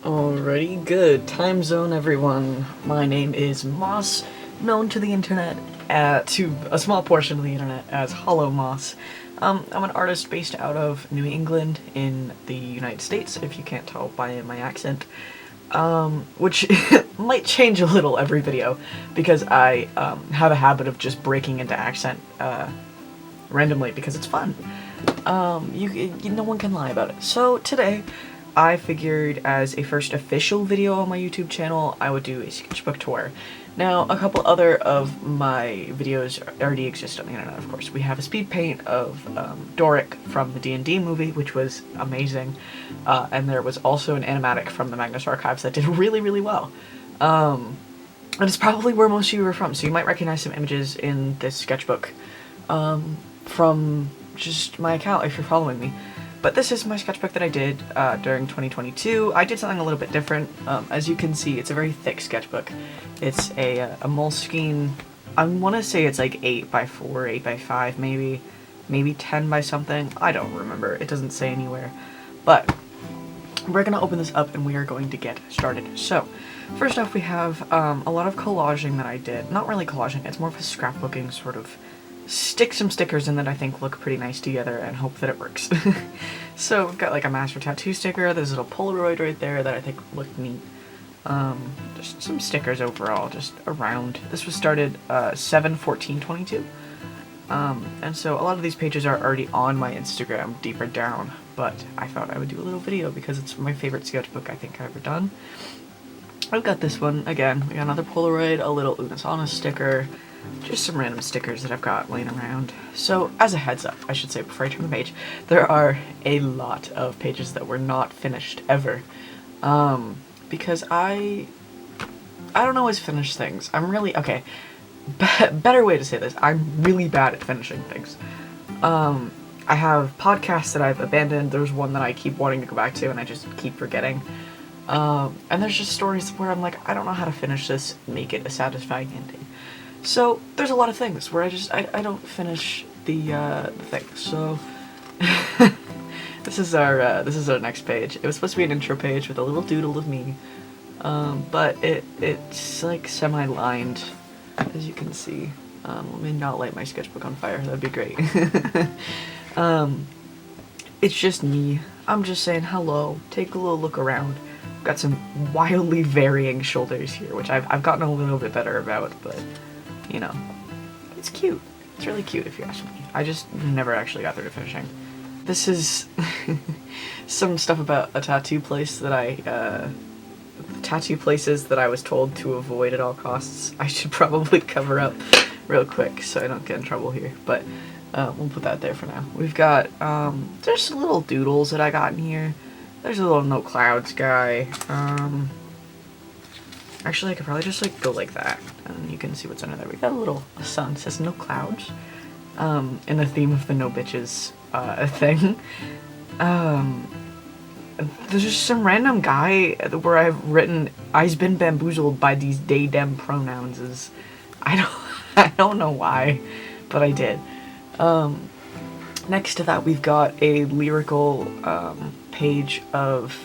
Alrighty, good. Time zone, everyone. My name is Moss, known to the internet, to a small portion of the internet as Hollow Moss. I'm an artist based out of New England in the United States, if you can't tell by my accent. Which might change a little every video, because I have a habit of just breaking into accent randomly because it's fun. No one can lie about it. So today, I figured as a first official video on my YouTube channel, I would do a sketchbook tour. Now, a couple other of my videos already exist on the internet, of course. We have a speed paint of Doric from the D&D movie, which was amazing. And there was also an animatic from the Magnus Archives that did really, really well. And it's probably where most of you are from, so you might recognize some images in this sketchbook from just my account if you're following me. But this is my sketchbook that I did during 2022. I did something a little bit different. As you can see, it's a very thick sketchbook. It's a Moleskine, I want to say it's like 8x4, 8x5 maybe. Maybe 10 by something. I don't remember. It doesn't say anywhere. But we're going to open this up and we are going to get started. So, first off we have a lot of collaging that I did. Not really collaging, it's more of a scrapbooking sort of. Stick some stickers in that I think look pretty nice together and hope that it works. So we've got like a master tattoo sticker, there's a little Polaroid right there that I think looked neat. Just some stickers overall, just around. This was started 7/14/22. And so a lot of these pages are already on my Instagram deeper down, but I thought I would do a little video because it's my favorite sketchbook I think I've ever done. I've got this one, again, we got another Polaroid, a little Unisana sticker, just some random stickers that I've got laying around. So, as a heads up, I should say before I turn the page, there are a lot of pages that were not finished ever. Because I don't always finish things. I'm really, okay, better way to say this, I'm really bad at finishing things. I have podcasts that I've abandoned, there's one that I keep wanting to go back to and I just keep forgetting. And there's just stories where I'm like, I don't know how to finish this, make it a satisfying ending. So, there's a lot of things where I don't finish the thing, so this is our next page. It was supposed to be an intro page with a little doodle of me, but it's like semi-lined, as you can see. Let me not light my sketchbook on fire, that'd be great. It's just me. I'm just saying hello, take a little look around. Got some wildly varying shoulders here, which I've gotten a little bit better about, but you know, it's cute. It's really cute if you ask me. I just never actually got through to finishing. This is some stuff about a tattoo place that tattoo places that I was told to avoid at all costs. I should probably cover up real quick so I don't get in trouble here, but we'll put that there for now. We've got, there's little doodles that I got in here. There's a little no clouds guy. Actually, I could probably just like go like that, and you can see what's under there. We got a sun. It says no clouds, in the theme of the no bitches thing. There's just some random guy where I've written, "I've been bamboozled by these they them pronouns." I don't know why, but I did. Next to that, we've got a lyrical page of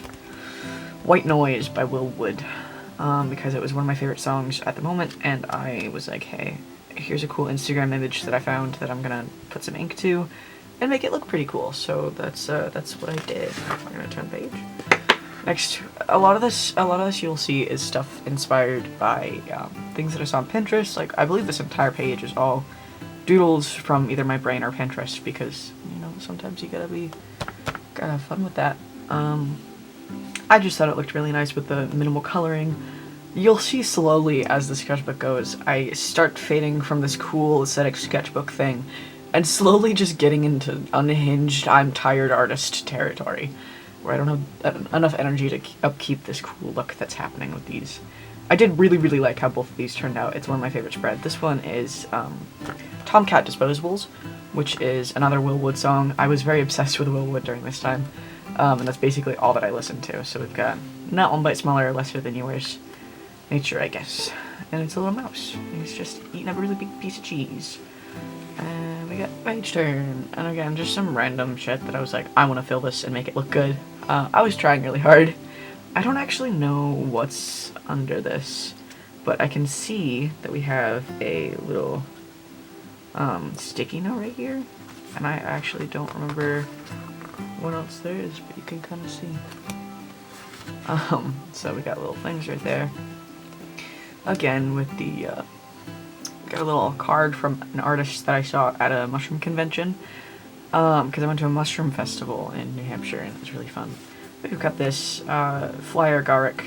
White Noise by Will Wood. Because it was one of my favorite songs at the moment, and I was like, hey, here's a cool Instagram image that I found that I'm gonna put some ink to, and make it look pretty cool, so that's what I did. I'm gonna turn the page. Next, a lot of this you'll see is stuff inspired by things that I saw on Pinterest. Like, I believe this entire page is all doodles from either my brain or Pinterest, because, you know, sometimes you gotta have fun with that. I just thought it looked really nice with the minimal coloring. You'll see slowly as the sketchbook goes, I start fading from this cool aesthetic sketchbook thing, and slowly just getting into unhinged, I'm tired artist territory, where I don't have enough energy to upkeep this cool look that's happening with these. I did really, really like how both of these turned out. It's one of my favorite spread. This one is Tomcat Disposables, which is another Will Wood song. I was very obsessed with Will Wood during this time. And that's basically all that I listened to. So we've got Not One Bite Smaller, Lesser Than Yours, Nature, I guess. And it's a little mouse. He's just eating a really big piece of cheese. And we got page turn. And again, just some random shit that I was like, I want to fill this and make it look good. I was trying really hard. I don't actually know what's under this, but I can see that we have a little sticky note right here, and I actually don't remember what else there is, but you can kind of see. So we got little things right there. Again, with the got a little card from an artist that I saw at a mushroom convention, because I went to a mushroom festival in New Hampshire and it was really fun. We've got this fly agaric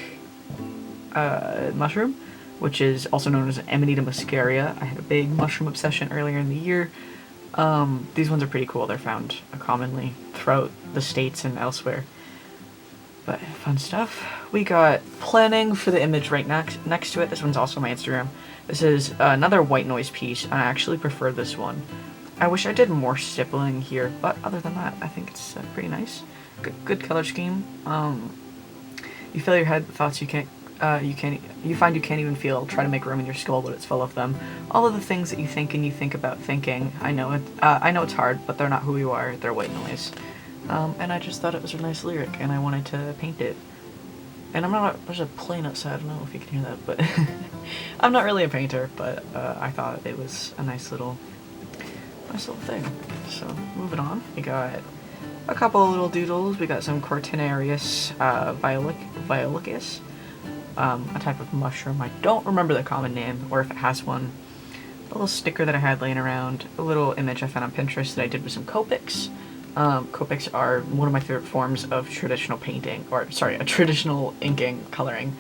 mushroom, which is also known as Amanita muscaria. I had a big mushroom obsession earlier in the year. These ones are pretty cool. They're found commonly throughout the States and elsewhere. But fun stuff. We got planning for the image right next to it. This one's also my Instagram. This is another white noise piece, and I actually prefer this one. I wish I did more stippling here, but other than that, I think it's pretty nice. Good color scheme. You fill your head with thoughts you find you can't even feel. Try to make room in your skull, but it's full of them. All of the things that you think and you think about thinking. I know it's hard, but they're not who you are. They're white noise. And I just thought it was a nice lyric, and I wanted to paint it. And there's a plane outside, I don't know if you can hear that, but I'm not really a painter, but I thought it was a nice little thing. So, moving on, we got a couple of little doodles. We got some Cortinarius violicus, a type of mushroom. I don't remember the common name, or if it has one. A little sticker that I had laying around, a little image I found on Pinterest that I did with some Copics. Copics are one of my favorite forms of traditional painting, a traditional inking, coloring.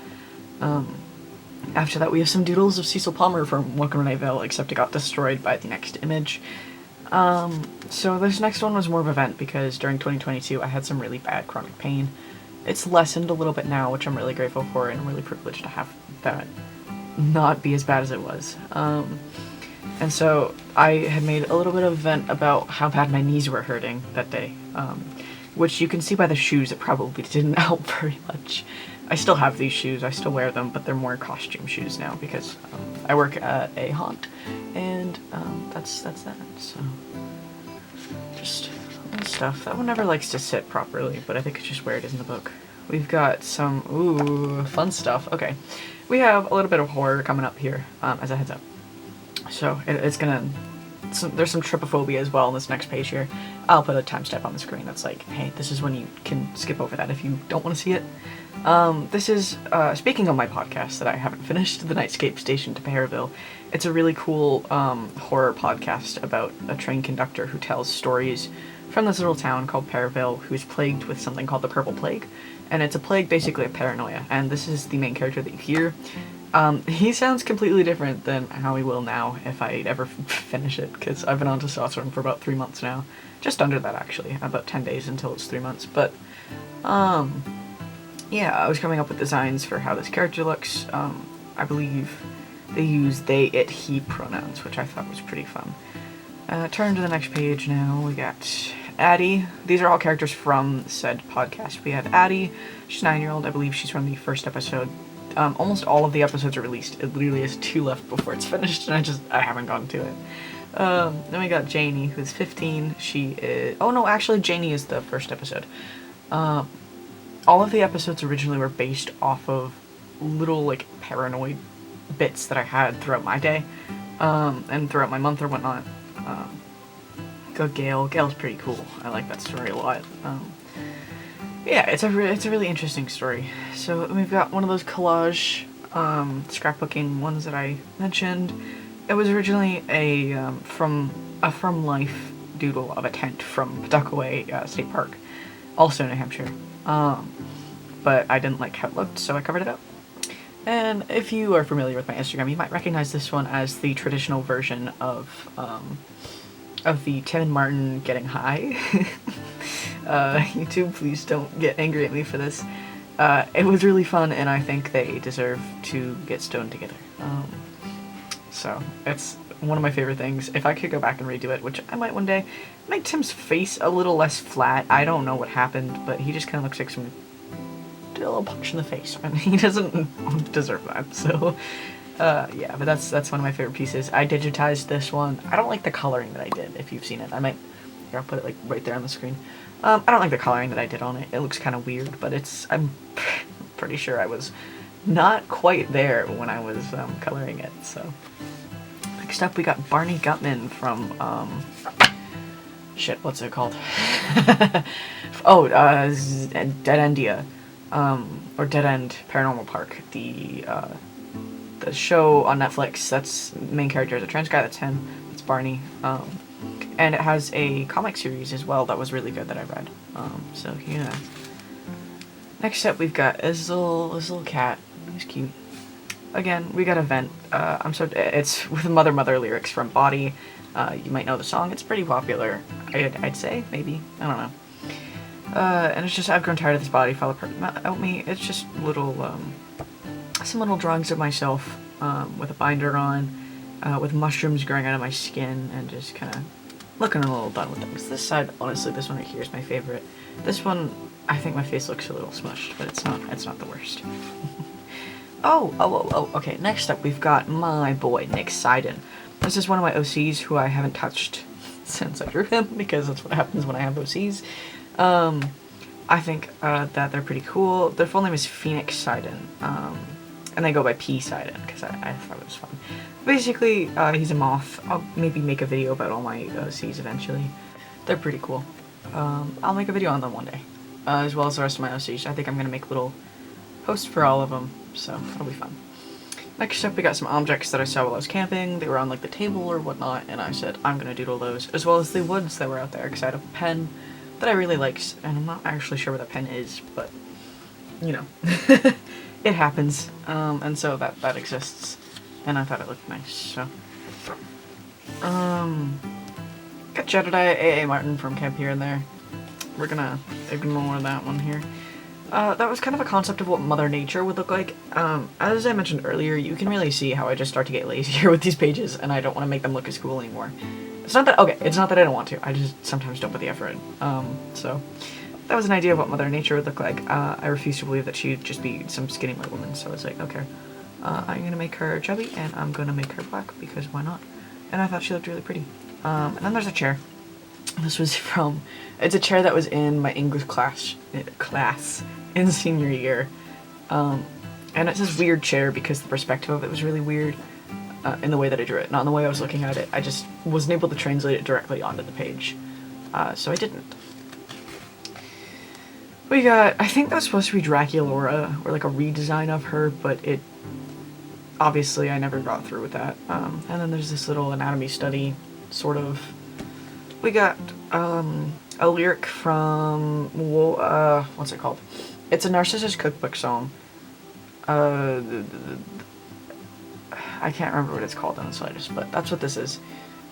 After that we have some doodles of Cecil Palmer from Welcome to Night Vale, except it got destroyed by the next image. So this next one was more of an event because during 2022 I had some really bad chronic pain. It's lessened a little bit now, which I'm really grateful for, and I'm really privileged to have that not be as bad as it was. And so I had made a little bit of a vent about how bad my knees were hurting that day, which you can see by the shoes it probably didn't help very much. I still have these shoes, I still wear them, but they're more costume shoes now because I work at a haunt, and that's that. So just little stuff. That one never likes to sit properly, but I think it's just where it is in the book. We've got some fun stuff. Okay, we have a little bit of horror coming up here as a heads up. So it's gonna. There's some trypophobia as well on this next page here. I'll put a timestamp on the screen that's like, hey, this is when you can skip over that if you don't want to see it. This is, speaking of my podcast that I haven't finished, The Nightscape Station to Pearville. It's a really cool horror podcast about a train conductor who tells stories from this little town called Pearville who's plagued with something called the Purple Plague. And it's a plague basically of paranoia, and this is the main character that you hear. He sounds completely different than how he will now if I ever finish it, because I've been on testosterone for about 3 months now. Just under that, actually. About 10 days until it's 3 months. But, yeah, I was coming up with designs for how this character looks. I believe they use they, it, he pronouns, which I thought was pretty fun. Turn to the next page now. We got Addie. These are all characters from said podcast. We have Addie. She's a 9-year-old. I believe she's from the first episode. Almost all of the episodes are released. It literally has 2 left before it's finished, and I haven't gotten to it. Then we got Janie, who's 15. She is... Oh, no, actually, Janie is the first episode. All of the episodes originally were based off of little, like, paranoid bits that I had throughout my day, and throughout my month or whatnot. Got Gail. Gail's pretty cool. I like that story a lot. Yeah, it's a really interesting story. So we've got one of those collage scrapbooking ones that I mentioned. It was originally a from life doodle of a tent from Pawtuckaway State Park, also New Hampshire. But I didn't like how it looked, so I covered it up. And if you are familiar with my Instagram, you might recognize this one as the traditional version of the Tim and Martin getting high. YouTube, please don't get angry at me for this. It was really fun, and I think they deserve to get stoned together. So, it's one of my favorite things. If I could go back and redo it, which I might one day, make Tim's face a little less flat. I don't know what happened, but he just kind of looks like someone did a little punch in the face, and he doesn't deserve that, so... yeah, but that's one of my favorite pieces. I digitized this one. I don't like the coloring that I did, if you've seen it. Here, I'll put it, like, right there on the screen. I don't like the coloring that I did on it. It looks kind of weird, but I'm pretty sure I was not quite there when I was coloring it. So next up we got Barney Gutman from shit, what's it called? Oh, Dead Endia, or Dead End Paranormal Park, the show on Netflix. That's the main character is a trans guy. That's him. That's Barney. And it has a comic series as well that was really good that I read. So yeah. Next up we've got this little cat. He's cute. Again, we got a vent. It's with Mother Mother lyrics from Body. You might know the song. It's pretty popular. I'd say, maybe. I don't know. And it's just, I've grown tired of this body, fell apart out me. It's just some little drawings of myself, with a binder on, with mushrooms growing out of my skin, and just kind of looking a little done with things. This side, honestly, this one right here is my favorite. This one, I think my face looks a little smushed, but it's not the worst. Okay, next up we've got my boy, Nick Seiden. This is one of my OCs who I haven't touched since I drew him, because that's what happens when I have OCs. I think that they're pretty cool. Their full name is Phoenix Seiden, and they go by P Seiden, because I thought it was fun. Basically, he's a moth. I'll maybe make a video about all my OCs eventually. They're pretty cool. I'll make a video on them one day, as well as the rest of my OCs. I think I'm going to make little posts for all of them, so it'll be fun. Next up, we got some objects that I saw while I was camping. They were on like the table or whatnot, and I said I'm gonna doodle those, as well as the woods that were out there, because I had a pen that I really liked, and I'm not actually sure where the pen is, but you know, it happens, and so that exists, and I thought it looked nice. So, got Jedediah A.A. Martin from Camp Here and There. We're gonna ignore that one here. That was kind of a concept of what Mother Nature would look like. As I mentioned earlier, you can really see how I just start to get lazy here with these pages, and I don't want to make them look as cool anymore. It's not that I don't want to, I just sometimes don't put the effort in. So, that was an idea of what Mother Nature would look like. I refuse to believe that she'd just be some skinny white woman, so I was like, okay, I'm gonna make her chubby, and I'm gonna make her black, because why not? And I thought she looked really pretty. And then there's a chair. This was it's a chair that was in my English class in senior year, and it's this weird chair because the perspective of it was really weird, in the way that I drew it, not in the way I was looking at it. I just wasn't able to translate it directly onto the page, so I didn't. We got, I think that was supposed to be Draculaura, or like a redesign of her, but obviously I never got through with that. And then there's this little anatomy study, sort of. We got, a lyric from, what's it called? It's a Narcissus Cookbook song. I can't remember what it's called in the slightest, but that's what this is.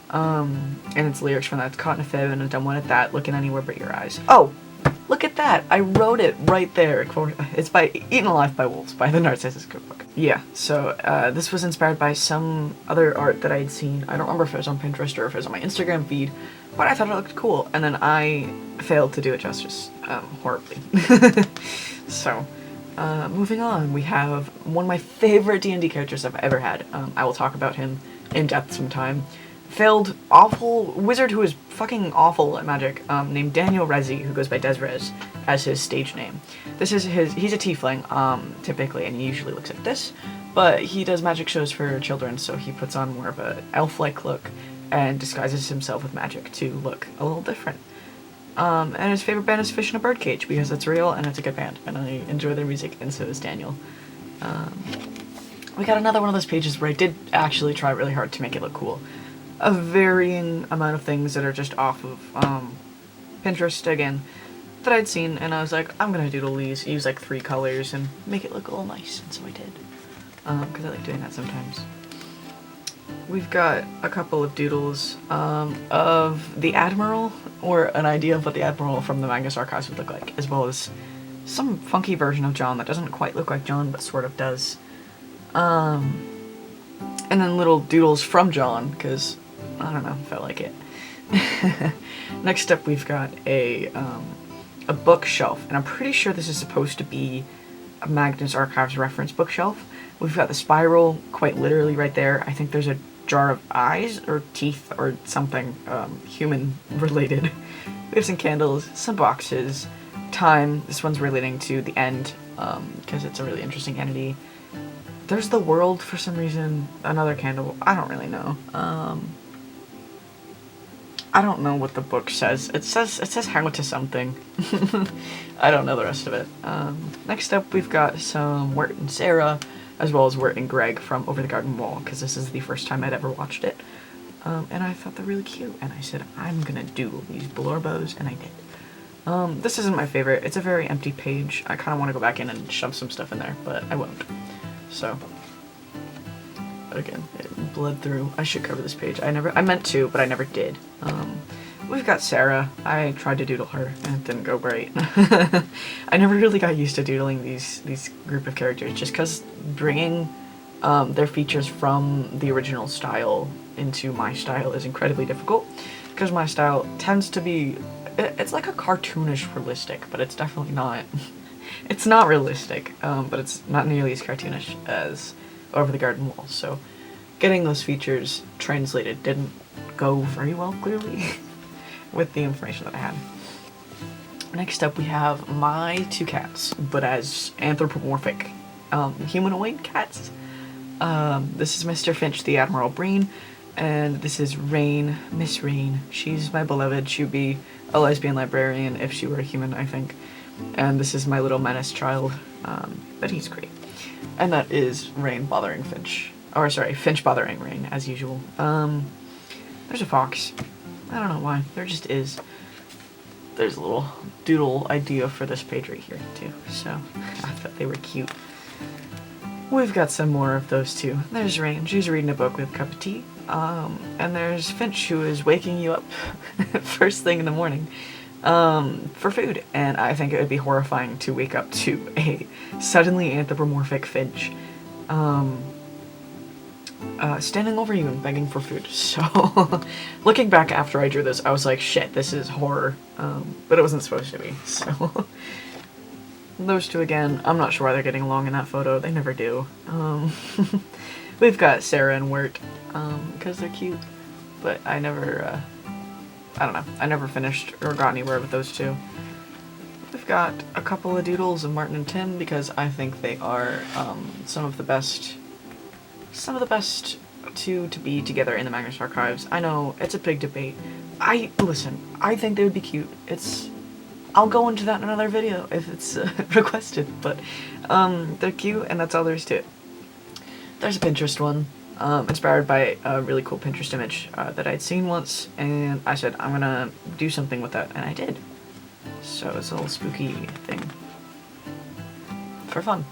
And it's lyrics from that. It's caught in a fib and a dumb one at that, looking anywhere but your eyes. Oh! Look at that! I wrote it right there. It's by Eaten Alive by Wolves, by the Narcissus Cookbook. Yeah, so this was inspired by some other art that I had seen. I don't remember if it was on Pinterest or if it was on my Instagram feed, but I thought it looked cool, and then I failed to do it justice, horribly. So, moving on, we have one of my favorite D&D characters I've ever had. I will talk about him in depth sometime. Failed, awful wizard who is fucking awful at magic, named Daniel Rezi, who goes by Desrez as his stage name. This is he's a tiefling, typically, and he usually looks like this, but he does magic shows for children, so he puts on more of a elf-like look and disguises himself with magic to look a little different. And his favorite band is Fish in a Birdcage, because it's real and it's a good band, and I enjoy their music, and so does Daniel. We got another one of those pages where I did actually try really hard to make it look cool. A varying amount of things that are just off of Pinterest, again, that I'd seen, and I was like, I'm gonna doodle these, use like 3 colors, and make it look a little nice, and so I did. Because I like doing that sometimes. We've got a couple of doodles of the Admiral, or an idea of what the Admiral from the Magnus Archives would look like, as well as some funky version of John that doesn't quite look like John, but sort of does. And then little doodles from John, because, I don't know, felt like it. Next up we've got a bookshelf, and I'm pretty sure this is supposed to be a Magnus Archives reference bookshelf. We've got the spiral quite literally right there. I think there's a jar of eyes or teeth or something human related. We have some candles, some boxes, time. This one's relating to the end because it's a really interesting entity. There's the world for some reason, another candle, I don't really know. I don't know what the book says. It says how to something. I don't know the rest of it. Next up we've got some Wirt and Sarah, as well as Wirt and Greg from Over the Garden Wall, because this is the first time I'd ever watched it. And I thought they're really cute, and I said, I'm gonna do these blorbos, and I did. This isn't my favorite. It's a very empty page. I kind of want to go back in and shove some stuff in there, but I won't. So, again, it bled through. I should cover this page. I meant to, but I never did. We've got Sarah. I tried to doodle her, and it didn't go great. I never really got used to doodling these group of characters, just because bringing their features from the original style into my style is incredibly difficult, because my style tends to be, it's like a cartoonish realistic, but it's definitely not. It's not realistic, but it's not nearly as cartoonish as Over the Garden Wall, so getting those features translated didn't go very well, clearly, with the information that I had. Next up we have my two cats, but as anthropomorphic humanoid cats. This is Mr. Finch the Admiral Breen, and this is Rain, Miss Rain. She's my beloved. She would be a lesbian librarian if she were a human, I think. And this is my little menace child, but he's great. And that is Rain bothering Finch. Or sorry, Finch bothering Rain, as usual. There's a fox. I don't know why. There just is. There's a little doodle idea for this page right here, too. So, I thought they were cute. We've got some more of those too. There's Rain, she's reading a book with a cup of tea. And there's Finch, who is waking you up first thing in the morning for food. And I think it would be horrifying to wake up to a suddenly anthropomorphic Finch standing over you and begging for food. So, looking back after I drew this, I was like, shit, this is horror. But it wasn't supposed to be, so... Those two again, I'm not sure why they're getting along in that photo, they never do. We've got Sarah and Wirt, because they're cute, but I never, I don't know, I never finished or got anywhere with those two. We've got a couple of doodles of Martin and Tim, because I think they are some of the best two to be together in the Magnus Archives. I know, it's a big debate. Listen, I think they would be cute. I'll go into that in another video if it's requested, but they're cute and that's all there is to it. There's a Pinterest one, inspired by a really cool Pinterest image that I'd seen once, and I said I'm gonna do something with that, and I did. So it's a little spooky thing. For fun.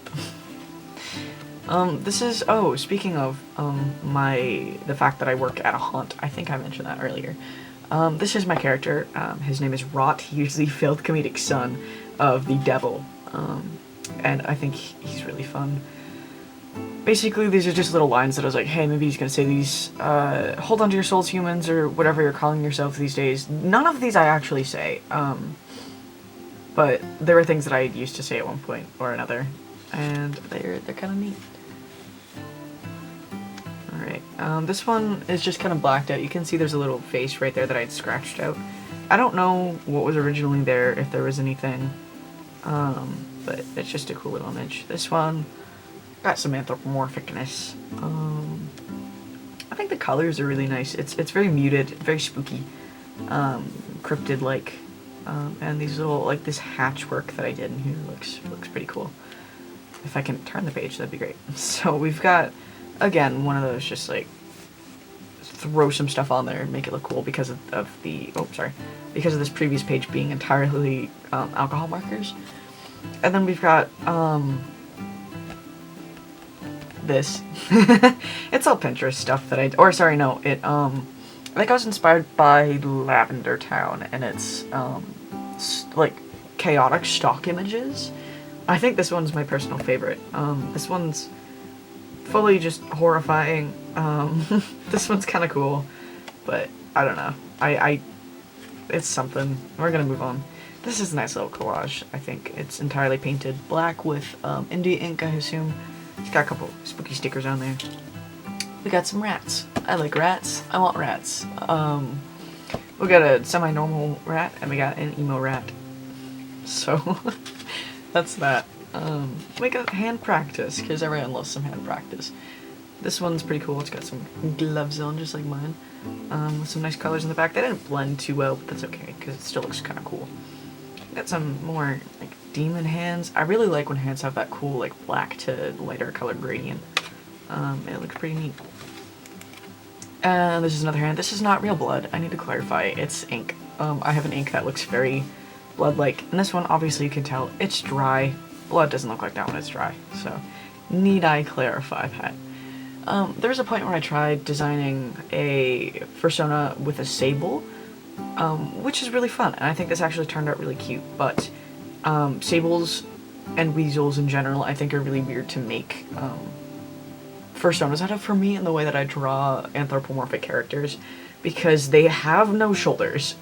This is, oh, speaking of the fact that I work at a haunt, I think I mentioned that earlier. This is my character. His name is Rot. He is the failed comedic son of the devil. And I think he's really fun. Basically, these are just little lines that I was like, hey, maybe he's gonna say these, hold on to your souls, humans, or whatever you're calling yourself these days. None of these I actually say, but there were things that I used to say at one point or another, and they're kind of neat. Alright, this one is just kind of blacked out. You can see there's a little face right there that I'd scratched out. I don't know what was originally there, if there was anything, but it's just a cool little image. This one got some anthropomorphicness. I think the colors are really nice. It's very muted, very spooky, cryptid-like, and these little, like, this hatchwork that I did in here looks pretty cool. If I can turn the page, that'd be great. So we've got, again, one of those just, like, throw some stuff on there and make it look cool because of because of this previous page being entirely alcohol markers. And then we've got this. It's all Pinterest stuff that I was inspired by Lavender Town, and it's like chaotic stock images. I think this one's my personal favorite. This one's fully just horrifying. This one's kind of cool, but I don't know. It's something. We're gonna move on. This is a nice little collage. I think it's entirely painted black with India ink, I assume. It's got a couple spooky stickers on there. We got some rats. I like rats. I want rats. We got a semi-normal rat, and we got an emo rat. So, that's that. Make a hand practice, because everyone loves some hand practice. This one's pretty cool. It's got some gloves on, just like mine. With some nice colors in the back. They didn't blend too well, but that's okay, because it still looks kind of cool. Got some more, like, demon hands. I really like when hands have that cool, like, black to lighter color gradient. It looks pretty neat. And this is another hand. This is not real blood. I need to clarify. It's ink. I have an ink that looks very blood-like. And this one, obviously, you can tell it's dry. Blood doesn't look like that when it's dry. So, need I clarify that? There was a point where I tried designing a persona with a sable, which is really fun, and I think this actually turned out really cute, but sables and weasels in general I think are really weird to make personas out of for me in the way that I draw anthropomorphic characters, because they have no shoulders,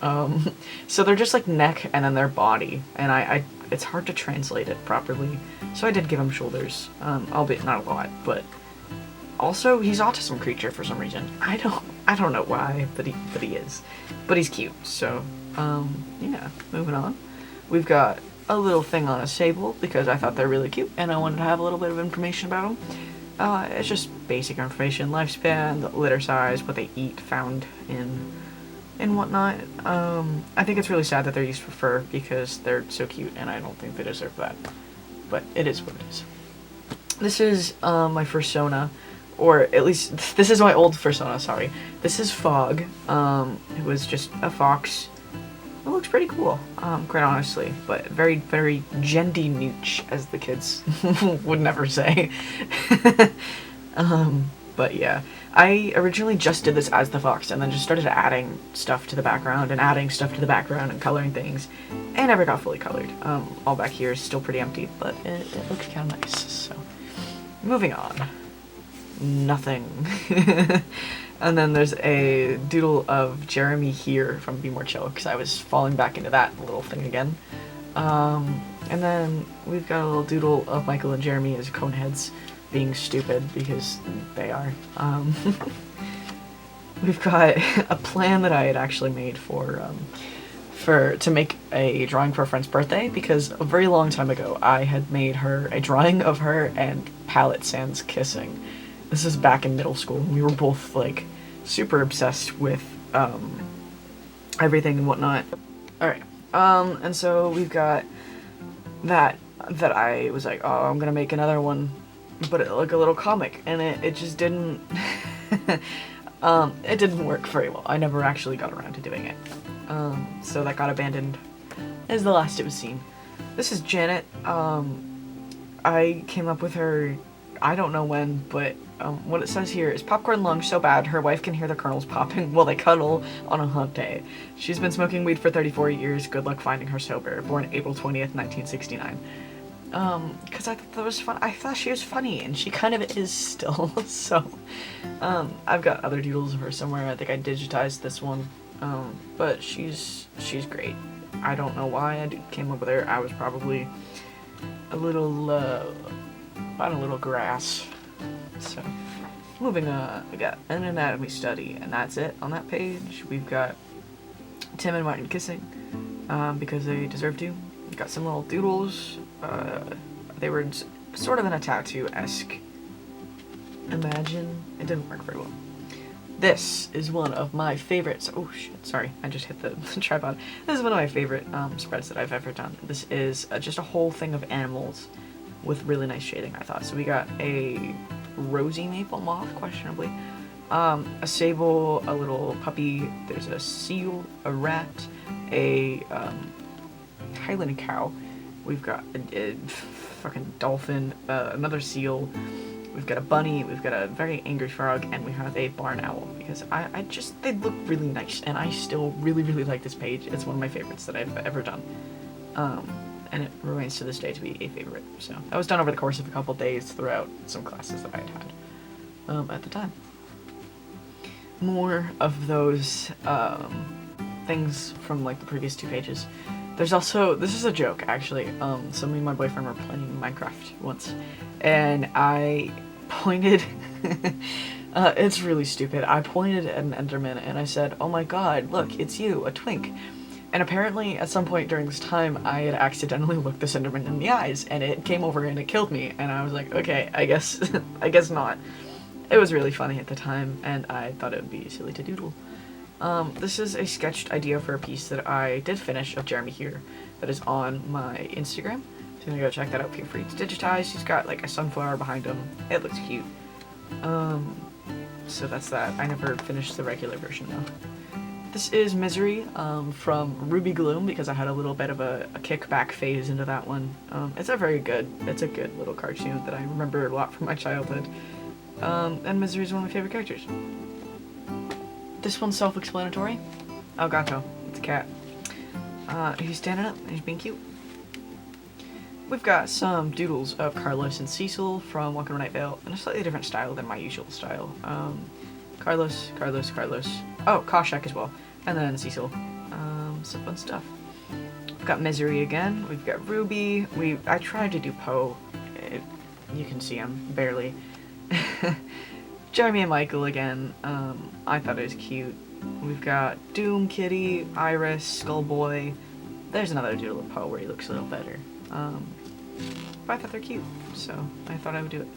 so they're just like neck and then their body, and it's hard to translate it properly, so I did give him shoulders, albeit not a lot, but also he's autism creature for some reason. I don't know why, but he is. But he's cute, so, yeah, moving on. We've got a little thing on a sable, because I thought they're really cute, and I wanted to have a little bit of information about them. It's just basic information, lifespan, litter size, what they eat, found and whatnot. I think it's really sad that they're used for fur, because they're so cute, and I don't think they deserve that. But it is what it is. This is, my persona. Or at least, this is my old persona, sorry. This is Fog. It was just a fox. It looks pretty cool, quite honestly. But very, very gendy nooch, as the kids would never say. But yeah. I originally just did this as the fox, and then just started adding stuff to the background, and adding stuff to the background, and coloring things. And never got fully colored. All back here is still pretty empty, but it looks kind of nice, so. Moving on. Nothing. And then there's a doodle of Jeremy here from Be More Chill, because I was falling back into that little thing again. And then we've got a little doodle of Michael and Jeremy as cone heads being stupid, because they are. We've got a plan that I had actually made to make a drawing for a friend's birthday, because a very long time ago I had made her a drawing of her and Palette Sans kissing. This is back in middle school. We were both, like, super obsessed with, everything and whatnot. Alright, and so we've got that I was like, oh, I'm gonna make another one, but like a little comic, and it just didn't, it didn't work very well. I never actually got around to doing it. So that got abandoned as the last it was seen. This is Janet. I came up with her, I don't know when, but what it says here is popcorn lungs so bad her wife can hear the kernels popping while they cuddle on a hot day. She's been smoking weed for 34 years. Good luck finding her sober. Born April 20th, 1969. Because I thought that was fun. I thought she was funny, and she kind of is still, so. I've got other doodles of her somewhere. I think I digitized this one. But she's great. I don't know why I came up with her. I was probably a little, on a little grass. So, moving on, we got an anatomy study, and that's it on that page. We've got Tim and Martin kissing, because they deserve to. We've got some little doodles. They were sort of in a tattoo-esque imagine. It didn't work very well. This is one of my favorites. Oh shit, sorry, I just hit the tripod. This is one of my favorite spreads that I've ever done. This is just a whole thing of animals with really nice shading, I thought. So we got a rosy maple moth, questionably, a sable, a little puppy, there's a seal, a rat, a Highland cow, we've got a fucking dolphin, another seal, we've got a bunny, we've got a very angry frog, and we have a barn owl, because they look really nice, and I still really, really like this page. It's one of my favorites that I've ever done. And it remains to this day to be a favorite. So that was done over the course of a couple days throughout some classes that I had at the time. More of those things from like the previous two pages. There's also, this is a joke actually, so me and my boyfriend were playing Minecraft once, and I pointed, it's really stupid, I pointed at an Enderman and I said, oh my god, look, it's you, a twink. And apparently, at some point during this time, I had accidentally looked the Enderman in the eyes, and it came over and it killed me. And I was like, okay, I guess, I guess not. It was really funny at the time, and I thought it would be silly to doodle. This is a sketched idea for a piece that I did finish of Jeremy here, that is on my Instagram. So you're gonna go check that out. Feel free to digitize. He's got like a sunflower behind him. It looks cute. So that's that. I never finished the regular version though. This is Misery from Ruby Gloom, because I had a little bit of a kickback phase into that one. It's a good little cartoon that I remember a lot from my childhood. And Misery is one of my favorite characters. This one's self-explanatory. Oh, Gato. It's a cat. He's standing up and he's being cute. We've got some doodles of Carlos and Cecil from Welcome to Night Vale in a slightly different style than my usual style. Carlos. Oh, Koshak as well. And then Cecil. Some fun stuff. We've got Misery again. We've got Ruby. I tried to do Poe. You can see him, barely. Jeremy and Michael again. I thought it was cute. We've got Doom, Kitty, Iris, Skullboy. There's another doodle of Poe where he looks a little better. But I thought they're cute, so I thought I would do it.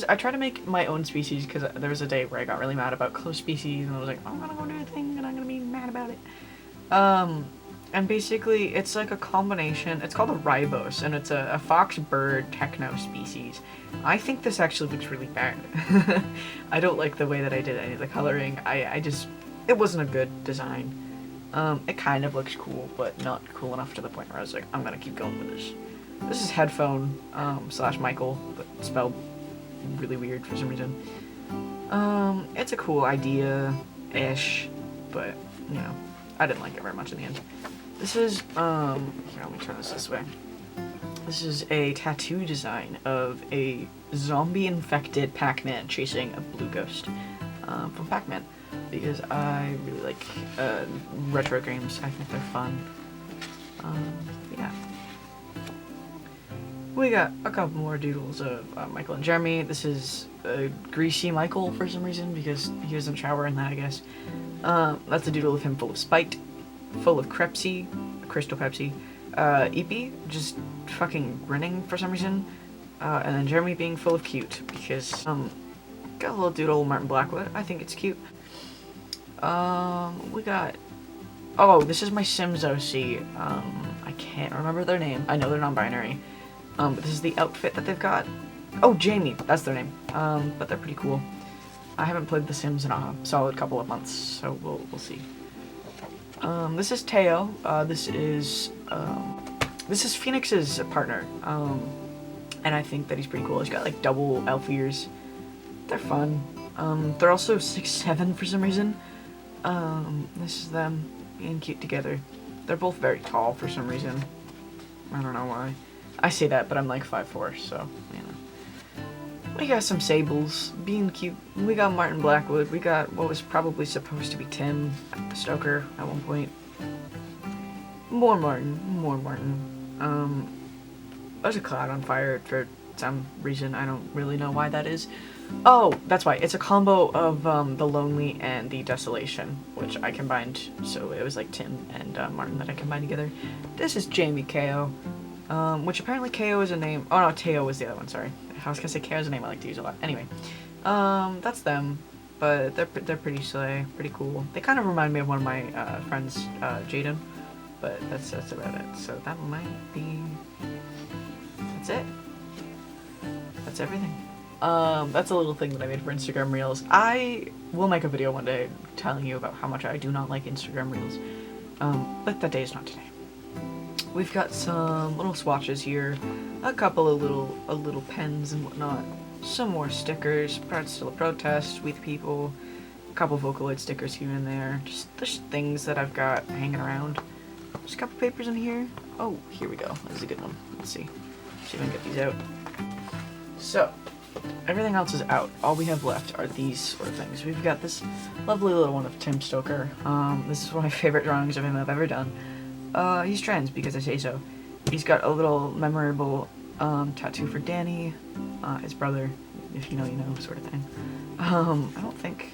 I try to make my own species, because there was a day where I got really mad about close species, and I was like, I'm gonna go do a thing, and I'm gonna be mad about it. And basically, it's like a combination. It's called a ribos, and it's a fox bird techno species. I think this actually looks really bad. I don't like the way that I did any of the coloring. It wasn't a good design. It kind of looks cool, but not cool enough to the point where I was like, I'm gonna keep going with this. This is Headphone / Michael, but spelled really weird for some reason. It's a cool idea-ish, but, you know, I didn't like it very much in the end. This is, here, let me turn this way. This is a tattoo design of a zombie-infected Pac-Man chasing a blue ghost from Pac-Man, because I really like retro games. I think they're fun. Yeah. We got a couple more doodles of Michael and Jeremy. This is Greasy Michael for some reason, because he doesn't shower in that, I guess. That's a doodle of him full of spite, full of Crepsy, Crystal Pepsi, Eepy, just fucking grinning for some reason, and then Jeremy being full of cute, because, got a little doodle of Martin Blackwood. I think it's cute. We got, oh, this is my Sims OC. I can't remember their name. I know they're non-binary. But this is the outfit that they've got. Oh, Jamie, that's their name. But they're pretty cool. I haven't played The Sims in a solid couple of months, so we'll see. This is Teo. This is Phoenix's partner. And I think that he's pretty cool. He's got like double elf ears. They're fun. They're also 6'7" for some reason. This is them being cute together. They're both very tall for some reason. I don't know why. I say that, but I'm like 5'4", so, you know. We got some Sables being cute. We got Martin Blackwood. We got what was probably supposed to be Tim Stoker at one point. More Martin. There's a cloud on fire for some reason. I don't really know why that is. Oh, that's why. It's a combo of the Lonely and the Desolation, which I combined. So it was like Tim and Martin that I combined together. This is Jamie Ko. Which apparently KO is a name. Oh no, Teo was the other one, sorry. I was gonna say KO is a name I like to use a lot. Anyway, that's them, but they're pretty slay, pretty cool. They kind of remind me of one of my friends, Jaden, but that's about it. So that might be. That's it. That's everything. That's a little thing that I made for Instagram Reels. I will make a video one day telling you about how much I do not like Instagram Reels, but that day is not today. We've got some little swatches here, a couple of little pens and whatnot, some more stickers, Still a Protest with people, a couple Vocaloid stickers here and there, just things that I've got hanging around. There's a couple papers in here. Oh, here we go. This is a good one. Let's see if I can get these out. So, everything else is out. All we have left are these sort of things. We've got this lovely little one of Tim Stoker. This is one of my favorite drawings of him I've ever done. He's trans because I say so. He's got a little memorable tattoo for Danny, his brother, if you know, you know, sort of thing. I don't think...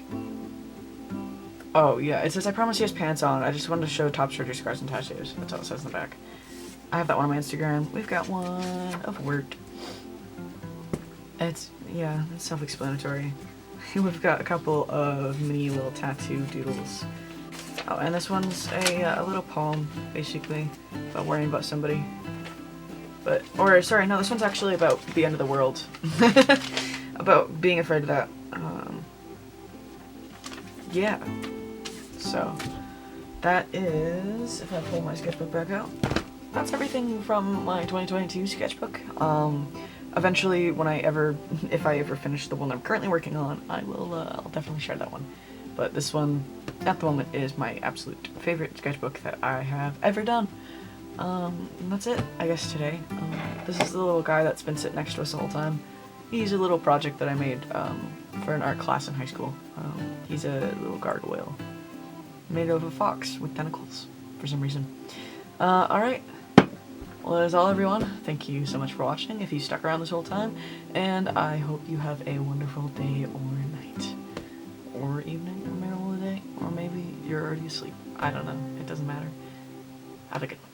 Oh, yeah, it says, I promise he has pants on. I just wanted to show top surgery scars and tattoos. That's all it says in the back. I have that one on my Instagram. We've got one of work. It's self-explanatory. We've got a couple of mini little tattoo doodles. Oh, and this one's a little poem, basically, about worrying about somebody. Sorry, no, this one's actually about the end of the world. About being afraid of that. Yeah. So, that is, if I pull my sketchbook back out, that's everything from my 2022 sketchbook. Eventually, if I ever finish the one I'm currently working on, I'll definitely share that one. But this one, at the moment, is my absolute favorite sketchbook that I have ever done. And that's it, I guess, today. This is the little guy that's been sitting next to us the whole time. He's a little project that I made for an art class in high school. He's a little gargoyle made of a fox with tentacles for some reason. Alright. Well, that is all, everyone. Thank you so much for watching, if you stuck around this whole time, and I hope you have a wonderful day or night, or evening, or middle of the day, or maybe you're already asleep. I don't know. It doesn't matter. Have a good one.